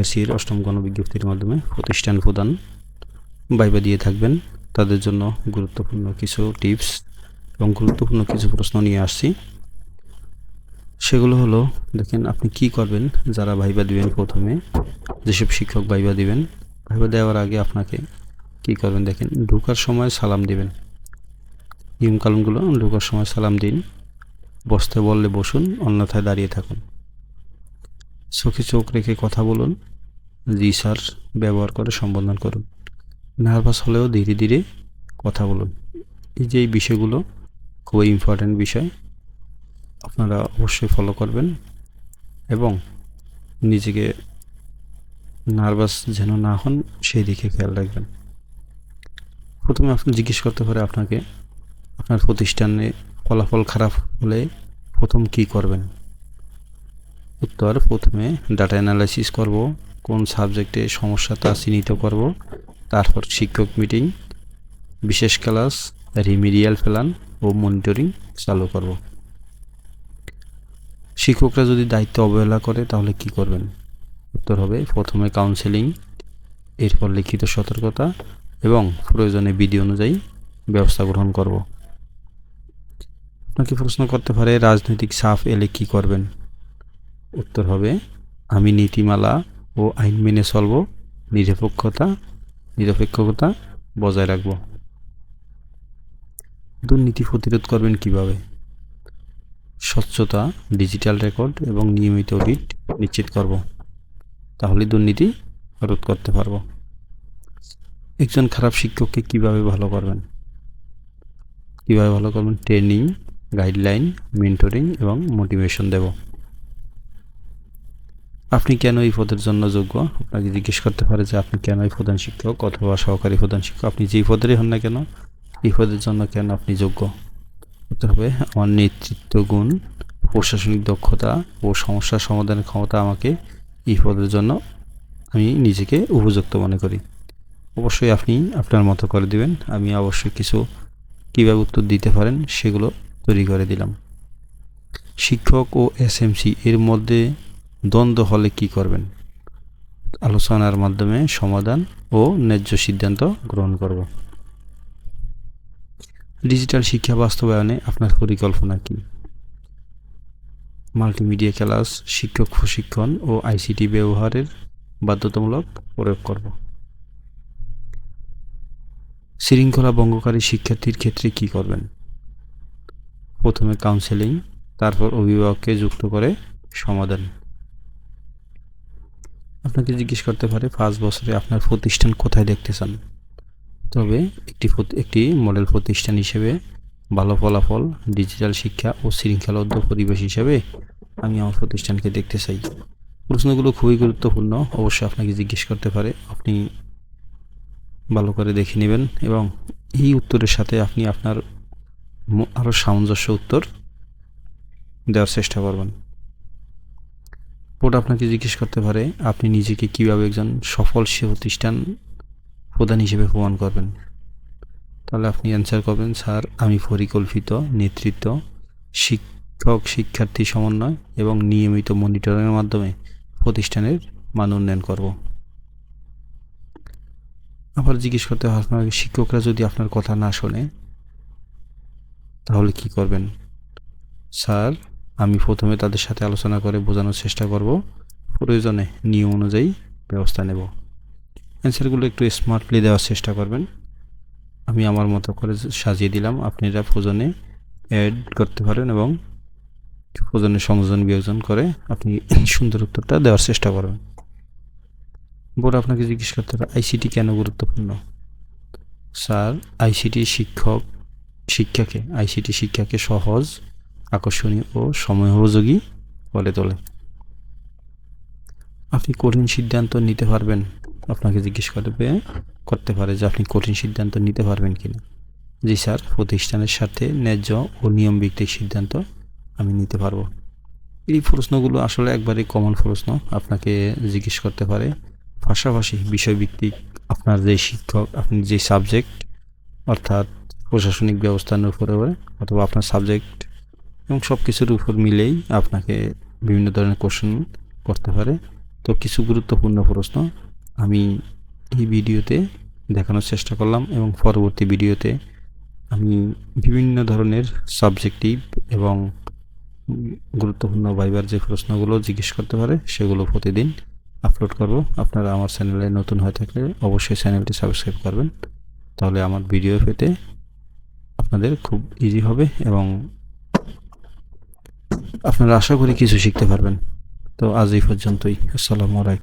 এসির অষ্টম গণবিজ্ঞপ্তির মাধ্যমে প্রতিষ্ঠান প্রদান ভাইবা দিয়ে থাকবেন। তাদের জন্য গুরুত্বপূর্ণ কিছু টিপস এবং গুরুত্বপূর্ণ কিছু প্রশ্ন নিয়ে আসছি। সেগুলো হলো, দেখেন আপনি কি করবেন যারা ভাইবা দিবেন। প্রথমে যেসব শিক্ষক ভাইবা দিবেন, ভাইবা দেওয়ার আগে আপনাকে কি করবেন দেখেন, ঢোকার সময় সালাম দিবেন। নিয়মকানুনগুলো: ঢোকার সময় সালাম দিন, বসতে বললে বসুন, অন্যথায় দাঁড়িয়ে থাকুন। চোখে চোখ রেখে কথা বলুন, জি স্যার ব্যবহার করে সম্বোধন করুন। নার্ভাস হলেও ধীরে ধীরে কথা বলুন। এই যে এই বিষয়গুলো খুবই ইম্পর্ট্যান্ট বিষয়, আপনারা অবশ্যই ফলো করবেন এবং নিজেকে নার্ভাস যেন না হন সেই দিকে খেয়াল রাখবেন। প্রথমে আপনি জিজ্ঞেস করতে পারে আপনাকে, আপনার প্রতিষ্ঠানে ফলাফল খারাপ হলে প্রথম কি করবেন? উত্তর: প্রথমে ডাটা অ্যানালাইসিস করব, কোন সাবজেক্টে সমস্যা তা চিহ্নিত করব, তারপর শিক্ষক মিটিং, বিশেষ ক্লাস, রিমিডিয়াল প্ল্যান ও মনিটরিং চালু করব। শিক্ষকরা যদি দায়িত্ব অবহেলা করে তাহলে কি করবেন? উত্তর হবে: প্রথমে কাউন্সেলিং, এরপর লিখিত সতর্কতা এবং প্রয়োজনে বিধি অনুযায়ী ব্যবস্থা গ্রহণ করব। আপনাকে প্রশ্ন করতে পারে, রাজনৈতিক চাপ এলে কি করবেন? উত্তর হবে: আমি নীতিমালা ও আইন মেনে চলব, নিরপেক্ষতা বজায় রাখব। দুর্নীতি প্রতিরোধ করবেন কিভাবে? স্বচ্ছতা, ডিজিটাল রেকর্ড এবং নিয়মিত অডিট নিশ্চিত করব, তাহলে দুর্নীতি রোধ করতে পারব। একজন খারাপ শিক্ষককে কিভাবে ভালো করবেন? ট্রেনিং, গাইডলাইন, মেন্টরিং এবং মোটিভেশন দেব। আপনি কেন এই পদের জন্য যোগ্য? আপনাকে জিজ্ঞেস করতে পারে যে আপনি কেন এই প্রধান শিক্ষক অথবা সহকারী প্রধান শিক্ষক, আপনি যেই পদেরই হন না কেন, এই পদের জন্য কেন আপনি যোগ্য? উত্তর হবে: আমার নেতৃত্ব গুণ, প্রশাসনিক দক্ষতা ও সমস্যা সমাধানের ক্ষমতা আমাকে এই পদের জন্য আমি নিজেকে উপযুক্ত মনে করি। অবশ্যই আপনি আপনার মতো করে দিবেন। আমি অবশ্যই কিছু কীভাবে উত্তর দিতে পারেন সেগুলো তৈরি করে দিলাম। শিক্ষক ও এসএমসি এর মধ্যে দ্বন্দ্ব হলে কি করবেন? আলোচনার মাধ্যমে সমাধান ও ন্যায্য সিদ্ধান্ত গ্রহণ করব। ডিজিটাল শিক্ষা বাস্তবায়নে আপনার পরিকল্পনা কি? মাল্টিমিডিয়া ক্লাস, শিক্ষক প্রশিক্ষণ ও আইসিটি ব্যবহারের বাধ্যতামূলক প্রয়োগ করব। শৃঙ্খলা ভঙ্গকারী শিক্ষার্থীর ক্ষেত্রে কি করবেন? প্রথমে কাউন্সেলিং, তারপর অভিভাবককে যুক্ত করে সমাধান। আপনাকে জিজ্ঞেস করতে পারে 5 বছরে আপনার প্রতিষ্ঠান কোথায় দেখতে চান? তবে একটি মডেল প্রতিষ্ঠান হিসেবে ভালো ফলাফল, ডিজিটাল শিক্ষা ও শৃঙ্খলাবদ্ধ পরিবেশ হিসেবে আমি আমার প্রতিষ্ঠানকে দেখতে চাই। প্রশ্নগুলো খুবই গুরুত্বপূর্ণ, অবশ্যই আপনাকে জিজ্ঞেস করতে পারে, আপনি ভালো করে দেখে নেবেন এবং এই উত্তরের সাথে আপনি আপনার আরও সামঞ্জস্য উত্তর দেওয়ার চেষ্টা করবেন। বোর্ড আপনাকে জিজ্ঞেস করতে পারে, আপনি নিজেকে কীভাবে একজন সফল প্রতিষ্ঠান প্রধান হিসেবে প্রমাণ করবেন? তাহলে আপনি অ্যান্সার করবেন, স্যার আমি পরিকল্পিত নেতৃত্ব, শিক্ষক শিক্ষার্থী সমন্বয় এবং নিয়মিত মনিটরিংয়ের মাধ্যমে প্রতিষ্ঠানের মান উন্নয়ন করব। আবার জিজ্ঞেস করতে হবে, আপনার শিক্ষকরা যদি আপনার কথা না শোনে তাহলে কি করবেন? স্যার আমি প্রথমে তাদের সাথে আলোচনা করে বোঝানোর চেষ্টা করব, প্রয়োজনে নিয়ম অনুযায়ী ব্যবস্থা নেব। অ্যান্সারগুলো একটু স্মার্টলি দেওয়ার চেষ্টা করবেন। আমি আমার মতো করে সাজিয়ে দিলাম, আপনারা প্রয়োজনে অ্যাড করতে পারেন এবং প্রয়োজনে সংযোজন বিয়োজন করে আপনি সুন্দর উত্তরটা দেওয়ার চেষ্টা করবেন। বোর্ড আপনাকে জিজ্ঞেস করতে পারে, আইসিটি কেন গুরুত্বপূর্ণ? স্যার আইসিটি শিক্ষাকে সহজ, আকর্ষণীয় ও সময়োপযোগী করে তোলে। আপনি কঠিন সিদ্ধান্ত নিতে পারবেন? আপনাকে জিজ্ঞেস করতে পারে যে আপনি কঠিন সিদ্ধান্ত নিতে পারবেন কিনা। জি স্যার, প্রতিষ্ঠানের সাথে ন্যায্য ও নিয়ম ভিত্তিক সিদ্ধান্ত আমি নিতে পারবো। এই প্রশ্নগুলো আসলে একবারে কমন প্রশ্ন, আপনাকে জিজ্ঞেস করতে পারে। পাশাপাশি বিষয়ভিত্তিক আপনার যে শিক্ষক, আপনি যে সাবজেক্ট অর্থাৎ প্রশাসনিক ব্যবস্থার উপরে অথবা আপনার সাবজেক্ট এবং সব কিছুর উপর মিলেই আপনাকে বিভিন্ন ধরনের কোশ্চেন করতে পারে। তো তো কিছু গুরুত্বপূর্ণ প্রশ্ন আমি এই ভিডিওতে দেখানোর চেষ্টা করলাম, এবং পরবর্তী ভিডিওতে আমি বিভিন্ন ধরনের সাবজেক্টিভ এবং গুরুত্বপূর্ণ ভাইবার যে প্রশ্নগুলো জিজ্ঞেস করতে পারে সেগুলো প্রতিদিন আপলোড করব। আপনারা আমার চ্যানেলে নতুন হয়ে থাকলে অবশ্যই চ্যানেলটি সাবস্ক্রাইব করবেন, তাহলে আমার ভিডিও পেতে আপনাদের খুব ইজি হবে এবং আপনারা আশা করি কিছু শিখতে পারবেন। তো আজ এই পর্যন্তই। আসসালামু আলাইকুম।